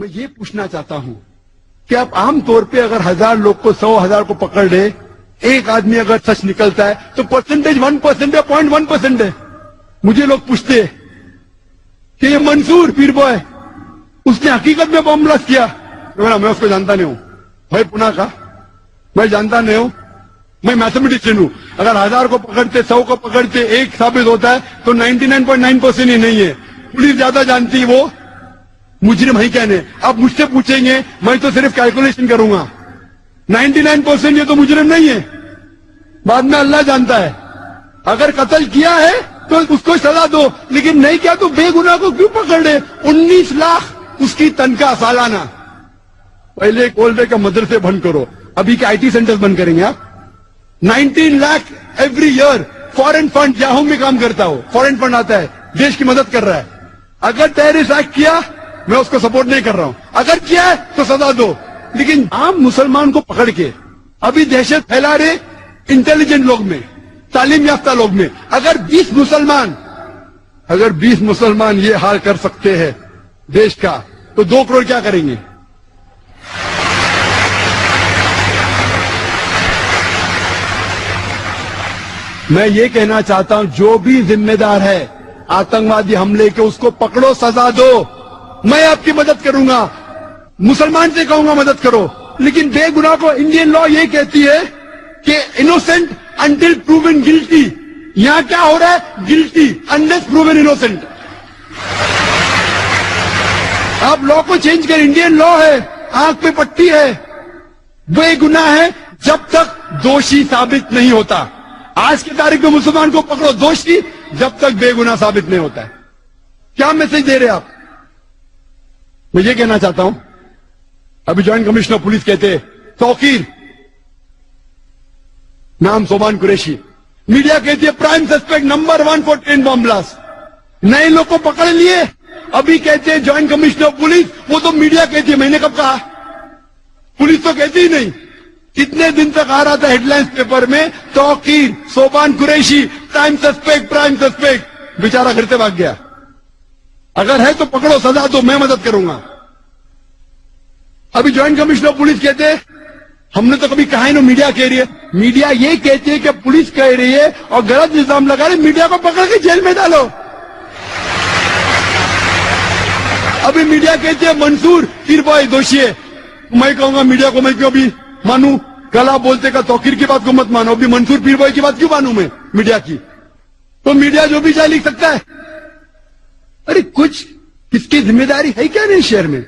میں یہ پوچھنا چاہتا ہوں کہ آپ عام طور پہ اگر 1000 لوگ کو 100,000 کو پکڑ لے, ایک آدمی اگر سچ نکلتا ہے تو پرسنٹیج 1% ہے, 0.1% ہے. مجھے لوگ پوچھتے کہ یہ منصور پیر بوائے اس نے حقیقت میں بم بلاسٹ کیا, میں اس کو جانتا نہیں ہوں بھائی, پونا کا میں جانتا نہیں ہوں, میں میتھمیٹیشین ہوں. اگر 1000 کو پکڑتے 100 کو پکڑتے ایک ثابت ہوتا ہے تو 99.9% ہی نہیں ہے. پولیس زیادہ جانتی ہے, وہ مجرم ہی کہنے. آپ مجھ سے پوچھیں گے میں تو صرف کیلکولیشن کروں گا, 99% یہ تو مجرم نہیں ہے, بعد میں اللہ جانتا ہے. اگر قتل کیا ہے تو اس کو سزا دو, لیکن نہیں کیا تو بے گناہ کو کیوں پکڑ لے؟ 19 لاکھ اس کی تنخواہ سالانہ. پہلے کولبے کا مدرسے بند کرو, ابھی کے IT سینٹرز بند کریں گے آپ. 19 لاکھ ایوری ایئر فورن فنڈ, یاہو میں کام کرتا ہو, فورن فنڈ آتا ہے, دیش کی مدد کر رہا ہے. اگر ٹیررسٹ ایکٹ کیا میں اس کو سپورٹ نہیں کر رہا ہوں, اگر کیا ہے تو سزا دو. لیکن عام مسلمان کو پکڑ کے ابھی دہشت پھیلا رہے انٹیلیجنٹ لوگ میں, تعلیم یافتہ لوگ میں. اگر 20 مسلمان یہ حال کر سکتے ہیں دیش کا, تو 2 کروڑ کیا کریں گے؟ میں یہ کہنا چاہتا ہوں جو بھی ذمہ دار ہے آتنکوادی حملے کے, اس کو پکڑو, سزا دو. میں آپ کی مدد کروں گا, مسلمان سے کہوں گا مدد کرو. لیکن بے گناہ کو انڈین لا یہ کہتی ہے کہ انوسنٹ انٹل پروون گلٹی. یہاں کیا ہو رہا ہے؟ گلٹی انلیس پروون انوسنٹ. آپ لا کو چینج کر, انڈین لا ہے, آنکھ پہ پٹی ہے, بے گناہ ہے جب تک دوشی ثابت نہیں ہوتا. آج کی تاریخ میں مسلمان کو پکڑو دوشی جب تک بے گناہ ثابت نہیں ہوتا ہے. کیا میسج دے رہے آپ؟ میں یہ کہنا چاہتا ہوں, ابھی جوائنٹ کمشنر پولیس کہتے توقیر, نام صوبان قریشی. میڈیا کہتی ہے prime suspect number 1 four train bomb blast. نئے لوگ کو پکڑ لیے, ابھی کہتے ہیں جوائنٹ کمشنر پولیس. وہ تو میڈیا کہتی ہے, میں نے کب کہا؟ پولیس تو کہتی ہی نہیں. کتنے دن تک آ رہا تھا ہیڈ لائنز پیپر میں, توقیر, صوبان قریشی, پرائم سسپیکٹ. بیچارہ گھر سے بھاگ گیا. اگر ہے تو پکڑو, سزا دو, میں مدد کروں گا. ابھی جوائنٹ کمشنر پولیس کہتے ہم نے تو کبھی کہا ہی نہیں, میڈیا کہہ رہی ہے. میڈیا یہ کہتی ہے کہ پولیس کہہ رہی ہے اور غلط الزام لگا رہے, میڈیا کو پکڑ کے جیل میں ڈالو. ابھی میڈیا کہتی ہے منصور پیر بوائے دوشی ہے. میں کہوں گا میڈیا کو, میں کیوں بھی مانوں؟ کل آپ بولتے کہ توقیر کی بات کو مت مانو, ابھی منصور پیر بوائے کی بات کیوں مانوں میں میڈیا کی؟ تو میڈیا جو بھی چاہے لکھ سکتا ہے. ارے کچھ کس کی ذمہ داری ہے کیا نہیں شہر میں؟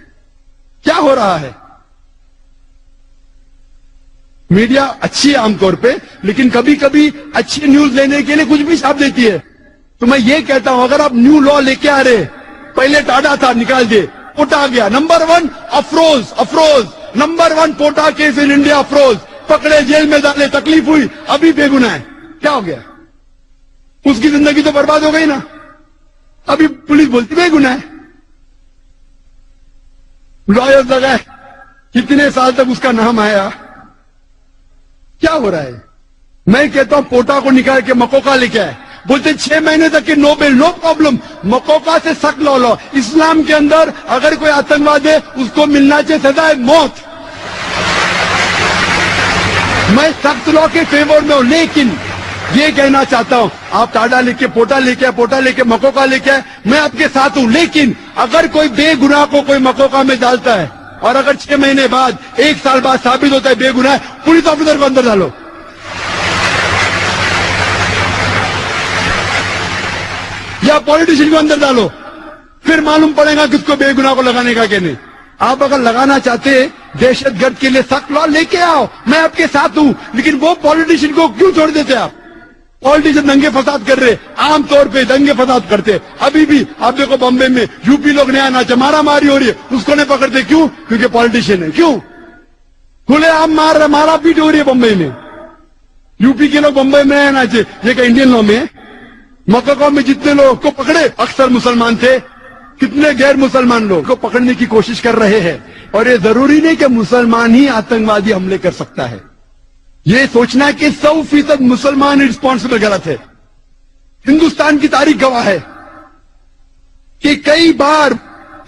کیا ہو رہا ہے؟ میڈیا اچھی ہے عام طور پہ, لیکن کبھی کبھی اچھی نیوز لینے کے لیے کچھ بھی چھاپ دیتی ہے. تو میں یہ کہتا ہوں اگر آپ نیو لا لے کے آ رہے, پہلے ٹاڈا تھا نکال دے, پوٹا آ گیا. Number 1 Afroz, number 1 POTA case in India, Afroz پکڑے, جیل میں ڈالے, تکلیف ہوئی, ابھی بے گناہ ہے. کیا ہو گیا؟ اس کی زندگی تو برباد ہو گئی نا. ابھی پولیس بولتی بے گناہ ہے. لائر لگا ہے, کتنے سال تک اس کا نام آیا. کیا ہو رہا ہے؟ میں کہتا ہوں پوٹا کو نکال کے مکوکا لے کے آئے, بولتے 6 مہینے تک کے نوبل, نو پرابلم. مکوکا سے سخت لا لو. اسلام کے اندر اگر کوئی آتنکواد ہے اس کو ملنا چاہیے سزا ہے موت. میں سخت لا کے فیور میں ہوں, لیکن یہ کہنا چاہتا ہوں آپ ٹاڈا لے کے, پوٹا لے کے, پوٹا لے کے مکوکا لے کے, میں آپ کے ساتھ ہوں. لیکن اگر کوئی بے گناہ کو کوئی مکوکا میں ڈالتا ہے اور اگر 6 مہینے بعد 1 سال بعد ثابت ہوتا ہے بے گناہ ہے, پولیس آفیسر کو اندر ڈالو. یا پولیٹیشین کو اندر ڈالو, پھر معلوم پڑے گا کس کو بے گناہ کو لگانے کا کہ نہیں. آپ اگر لگانا چاہتے دہشت گرد کے لیے سخت لا لے کے آؤ, میں آپ کے ساتھ ہوں. لیکن وہ پولیٹیشین کو کیوں چھوڑ دیتے آپ؟ پولیٹیشین دنگے فساد کر رہے, عام طور پہ دنگے فساد کرتے. ابھی بھی آپ دیکھو بمبے میں یو پی لوگ نیا ناچا, مارا ماری ہو رہی ہے, اس کو نہیں پکڑتے. کیوں؟ کیونکہ پولیٹیشین ہے. کیوں؟ کھلے عام مارا پیٹ ہو رہی ہے بمبئی میں. یو پی کے لوگ بمبئی میں نیا ناچے. یہ کہ انڈین لا میں مکہ میں جتنے لوگ کو پکڑے اکثر مسلمان تھے, کتنے غیر مسلمان لوگ کو پکڑنے کی کوشش کر رہے ہیں. اور یہ ضروری نہیں کہ مسلمان ہی آتنکوادی حملے کر سکتا ہے. یہ سوچنا کہ 100% مسلمان رسپانسبل غلط ہے. ہندوستان کی تاریخ گواہ ہے کہ کئی بار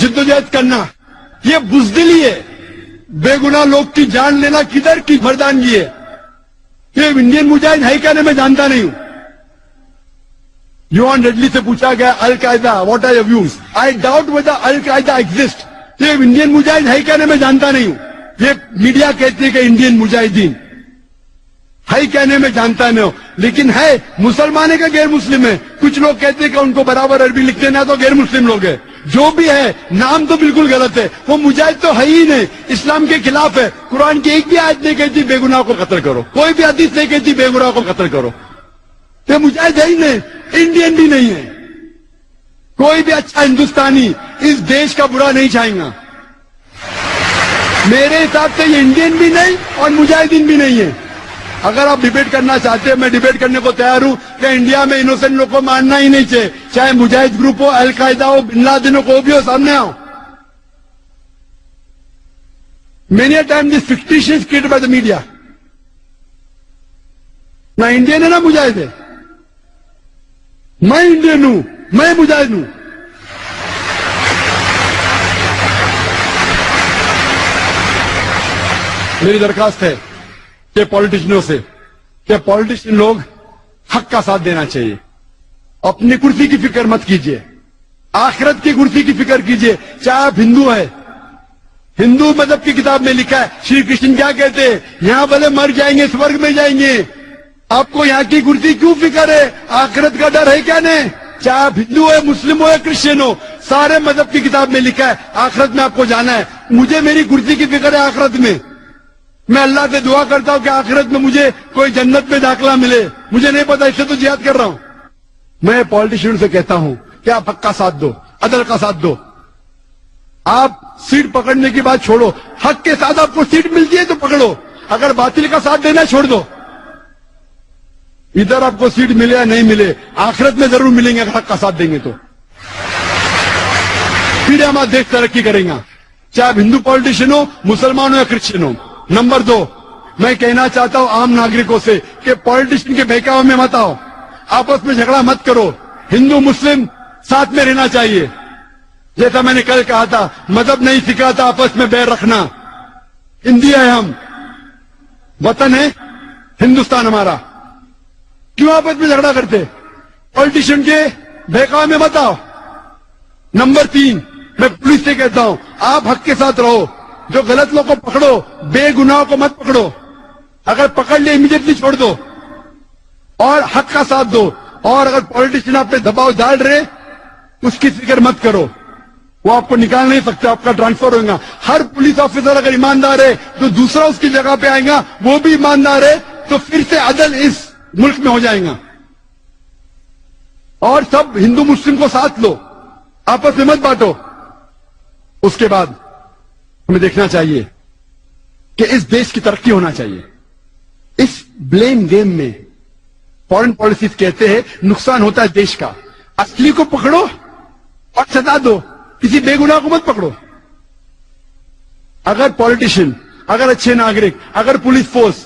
جدوجہد کرنا یہ بزدلی ہے. بے گناہ لوگ کی جان لینا کدھر کی مردانگی ہے؟ یہ انڈین مجاہد ہے کیا؟ میں جانتا نہیں ہوں. یوان ریڈلی سے پوچھا گیا القاعدہ what are your views? I doubt whether Al Qaeda exist. یہ انڈین مجاہد ہے کیا؟ میں جانتا نہیں ہوں. یہ میڈیا کہتی ہے کہ انڈین مجاہدین ہے کہنے میں جانتا نہیں ہوں، لیکن ہے مسلمان ہے کہ غیر مسلم ہے؟ کچھ لوگ کہتے ہیں کہ ان کو برابر عربی لکھتے نہ تو غیر مسلم لوگ ہیں. جو بھی ہے نام تو بالکل غلط ہے. وہ مجاہد تو ہے ہی نہیں، اسلام کے خلاف ہے. قرآن کی ایک بھی آیت نہیں کہتی بے گناہ کو قتل کرو، کوئی بھی حدیث نہیں کہتی بے گناہ کو قتل کرو. یہ مجاہد ہے ہی نہیں، انڈین بھی نہیں ہے. کوئی بھی اچھا ہندوستانی اس دیش کا برا نہیں چاہیں گا. میرے حساب سے یہ انڈین بھی نہیں اور مجاہدین بھی نہیں ہے. اگر آپ ڈیبیٹ کرنا چاہتے ہیں میں ڈیبیٹ کرنے کو تیار ہوں کہ انڈیا میں انوسنٹ لوگ کو ماننا ہی نہیں چاہیے، چاہے مجاہد گروپ ہو، القاعدہ ہو، بن لادن ہو، کوئی بھی ہو، سامنے آؤ. Many a time this fictitious created by the media. نہ انڈین ہے نہ مجاہد ہے. میں انڈین ہوں، میں مجاہد ہوں. میری درخواست ہے کہ پالیٹیشنوں سے کہ پالیٹیشین لوگ حق کا ساتھ دینا چاہیے. اپنی کرسی کی فکر مت کیجیے، آخرت کی کرسی کی فکر کیجیے. چاہے آپ ہندو ہیں، ہندو مذہب کی کتاب میں لکھا ہے شری کرشن کیا کہتے ہیں، یہاں بھلے مر جائیں گے سورگ میں جائیں گے، آپ کو یہاں کی کرسی کیوں فکر ہے؟ آخرت کا ڈر ہے کیا نہیں؟ چاہے آپ ہندو ہے، مسلم ہو یا کرسچن ہو، سارے مذہب کی کتاب میں لکھا ہے آخرت میں آپ کو جانا ہے. مجھے میری کرسی کی فکر ہے آخرت میں. میں اللہ سے دعا کرتا ہوں کہ آخرت میں مجھے کوئی جنت میں داخلہ ملے. مجھے نہیں پتا، اس سے تو جہاد کر رہا ہوں. میں پالیٹیشین سے کہتا ہوں کہ آپ حق کا ساتھ دو، عدل کا ساتھ دو. آپ سیٹ پکڑنے کی بات چھوڑو. حق کے ساتھ آپ کو سیٹ ملتی ہے تو پکڑو، اگر باطل کا ساتھ دینا چھوڑ دو. ادھر آپ کو سیٹ ملے یا نہیں ملے، آخرت میں ضرور ملیں گے اگر حق کا ساتھ دیں گے تو. پھر ہمارا دیش ترقی کریں گا، چاہے آپ ہندو پالیٹیشین ہو، مسلمان ہو یا کرسچن ہو. نمبر 2، میں کہنا چاہتا ہوں عام ناگرکوں سے کہ پالیٹیشین کے بہکاوے میں مت آؤ، آپس میں جھگڑا مت کرو. ہندو مسلم ساتھ میں رہنا چاہیے. جیسا میں نے کل کہا تھا، مذہب نہیں سکھاتا آپس میں بیر رکھنا. ہندی ہے ہم، وطن ہے ہندوستان ہمارا، کیوں آپس میں جھگڑا کرتے؟ پالیٹیشین کے بہکاوے میں مت آؤ. نمبر 3، میں پولیس سے کہتا ہوں آپ حق کے ساتھ رہو. جو غلط لوگ کو پکڑو، بے گناہوں کو مت پکڑو. اگر پکڑ لے امیڈیٹلی چھوڑ دو اور حق کا ساتھ دو. اور اگر پالیٹیشین آپ پہ دباؤ ڈال رہے اس کی فکر مت کرو، وہ آپ کو نکال نہیں سکتے، آپ کا ٹرانسفر ہوگا. ہر پولیس آفیسر اگر ایماندار ہے تو دوسرا اس کی جگہ پہ آئے گا، وہ بھی ایماندار ہے تو پھر سے عدل اس ملک میں ہو جائے گا. اور سب ہندو مسلم کو ساتھ لو، آپس میں مت بانٹو. اس کے بعد ہمیں دیکھنا چاہیے کہ اس دیش کی ترقی ہونا چاہیے. اس بلیم گیم میں فورن پالیسیز کہتے ہیں نقصان ہوتا ہے دیش کا. اصلی کو پکڑو اور سزا دو، کسی بے گناہ کو مت پکڑو. اگر پالیٹیشین، اگر اچھے ناگرک، اگر پولیس فورس،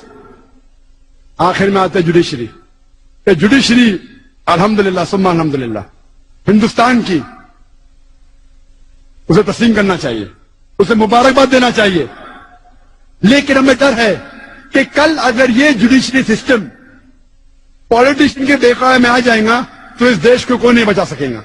آخر میں آتا ہے جوڈیشری. جوڈیشری الحمدللہ ثم الحمدللہ ہندوستان کی، اسے تسلیم کرنا چاہیے، اسے مبارکباد دینا چاہیے. لیکن ہمیں ڈر ہے کہ کل اگر یہ جوڈیشری سسٹم پالیٹیشین کے بہکاوے میں آ جائے گا تو اس دیش کو کوئی نہیں بچا سکے گا.